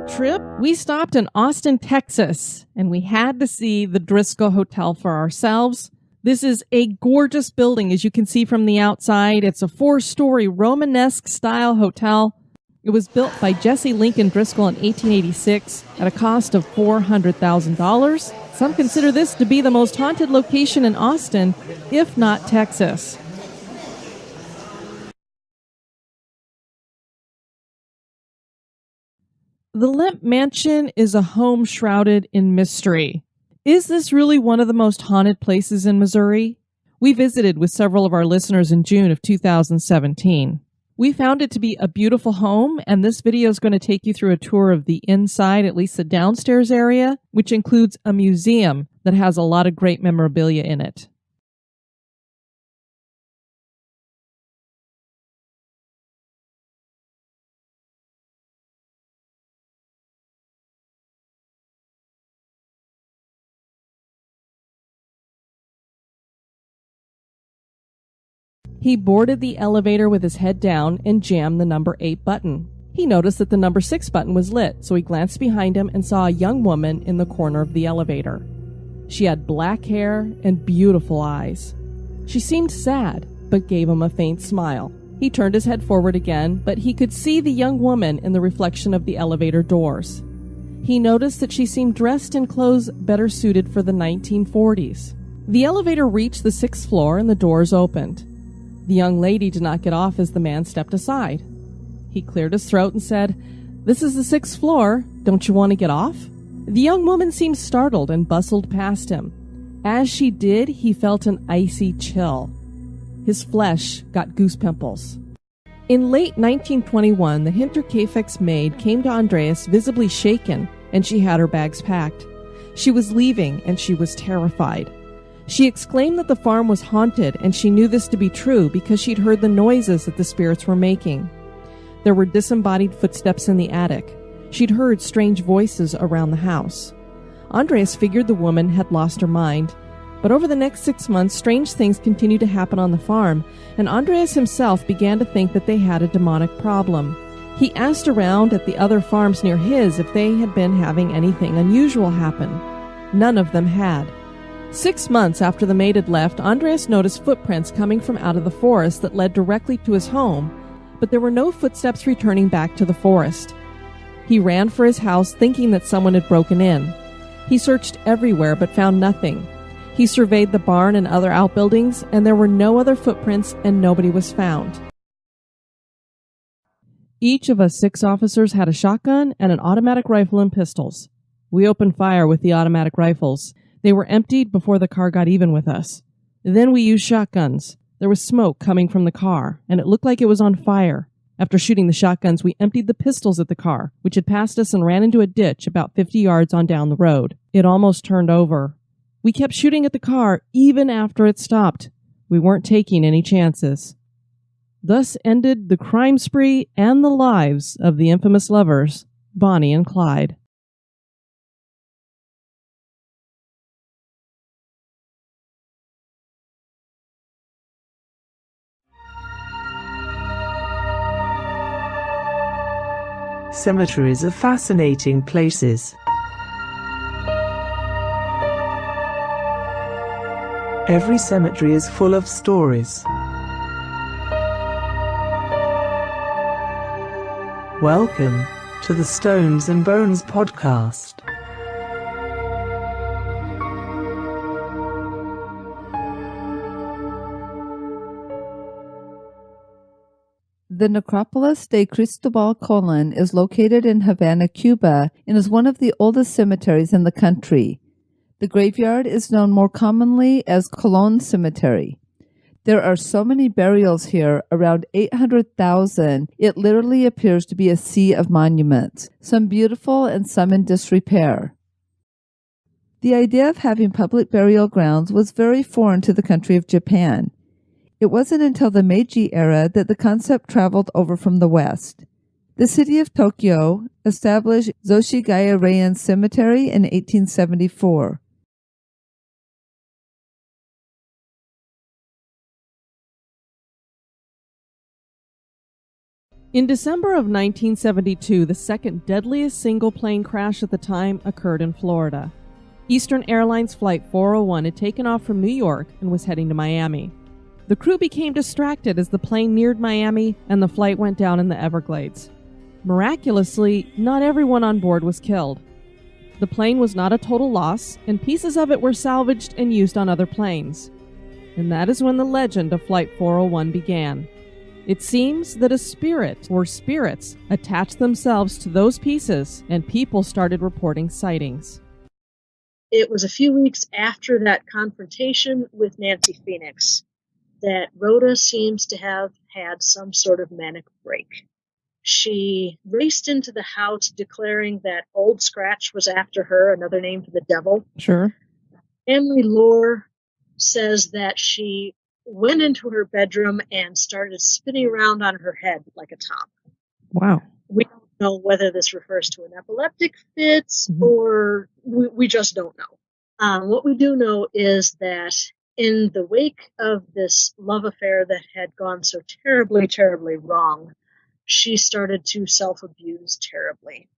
road trip, we stopped in Austin, Texas, and we had to see the Driscoll Hotel for ourselves. This is a gorgeous building, as you can see from the outside. It's a 4-story Romanesque style hotel. It was built by Jesse Lincoln Driscoll in 1886 at a cost of $400,000. Some consider this to be the most haunted location in Austin, if not Texas. The Lemp Mansion is a home shrouded in mystery. Is this really one of the most haunted places in Missouri? We visited with several of our listeners in June of 2017. We found it to be a beautiful home, and this video is going to take you through a tour of the inside, at least the downstairs area, which includes a museum that has a lot of great memorabilia in it. He boarded the elevator with his head down and jammed the number 8 button. He noticed that the number 6 button was lit, so he glanced behind him and saw a young woman in the corner of the elevator. She had black hair and beautiful eyes. She seemed sad, but gave him a faint smile. He turned his head forward again, but he could see the young woman in the reflection of the elevator doors. He noticed that she seemed dressed in clothes better suited for the 1940s. The elevator reached the 6th floor and the doors opened. The young lady did not get off as the man stepped aside. He cleared his throat and said, "This is the 6th floor. Don't you want to get off?" The young woman seemed startled and bustled past him. As she did, he felt an icy chill. His flesh got goose pimples. In late 1921, the Hinterkaifex maid came to Andreas visibly shaken, and she had her bags packed. She was leaving, and she was terrified. She exclaimed that the farm was haunted, and she knew this to be true because she'd heard the noises that the spirits were making. There were disembodied footsteps in the attic. She'd heard strange voices around the house. Andreas figured the woman had lost her mind. But over the next 6 months, strange things continued to happen on the farm, and Andreas himself began to think that they had a demonic problem. He asked around at the other farms near his if they had been having anything unusual happen. None of them had. 6 months after the maid had left, Andreas noticed footprints coming from out of the forest that led directly to his home, but there were no footsteps returning back to the forest. He ran for his house thinking that someone had broken in. He searched everywhere but found nothing. He surveyed the barn and other outbuildings, and there were no other footprints and nobody was found. Each of us 6 officers had a shotgun and an automatic rifle and pistols. We opened fire with the automatic rifles. They were emptied before the car got even with us. Then we used shotguns. There was smoke coming from the car, and it looked like it was on fire. After shooting the shotguns, we emptied the pistols at the car, which had passed us and ran into a ditch about 50 yards on down the road. It almost turned over. We kept shooting at the car even after it stopped. We weren't taking any chances. Thus ended the crime spree and the lives of the infamous lovers, Bonnie and Clyde. Cemeteries are fascinating places. Every cemetery is full of stories. Welcome to the Stones and Bones podcast. The Necropolis de Cristobal Colon is located in Havana, Cuba, and is one of the oldest cemeteries in the country. The graveyard is known more commonly as Colon Cemetery. There are so many burials here, around 800,000, it literally appears to be a sea of monuments, some beautiful and some in disrepair. The idea of having public burial grounds was very foreign to the country of Japan. It wasn't until the Meiji era that the concept traveled over from the West. The city of Tokyo established Zoshigaya-Reien Cemetery in 1874. In December of 1972, the second deadliest single-plane crash at the time occurred in Florida. Eastern Airlines Flight 401 had taken off from New York and was heading to Miami. The crew became distracted as the plane neared Miami and the flight went down in the Everglades. Miraculously, not everyone on board was killed. The plane was not a total loss, and pieces of it were salvaged and used on other planes. And that is when the legend of Flight 401 began. It seems that a spirit or spirits attached themselves to those pieces, and people started reporting sightings. It was a few weeks after that confrontation with Nancy Phoenix that Rhoda seems to have had some sort of manic break. She raced into the house declaring that Old Scratch was after her, another name for the devil. Sure. Family lore says that she went into her bedroom and started spinning around on her head like a top. Wow. We don't know whether this refers to an epileptic fit or we just don't know. What we do know is that in the wake of this love affair that had gone so terribly, terribly wrong, she started to self-abuse terribly.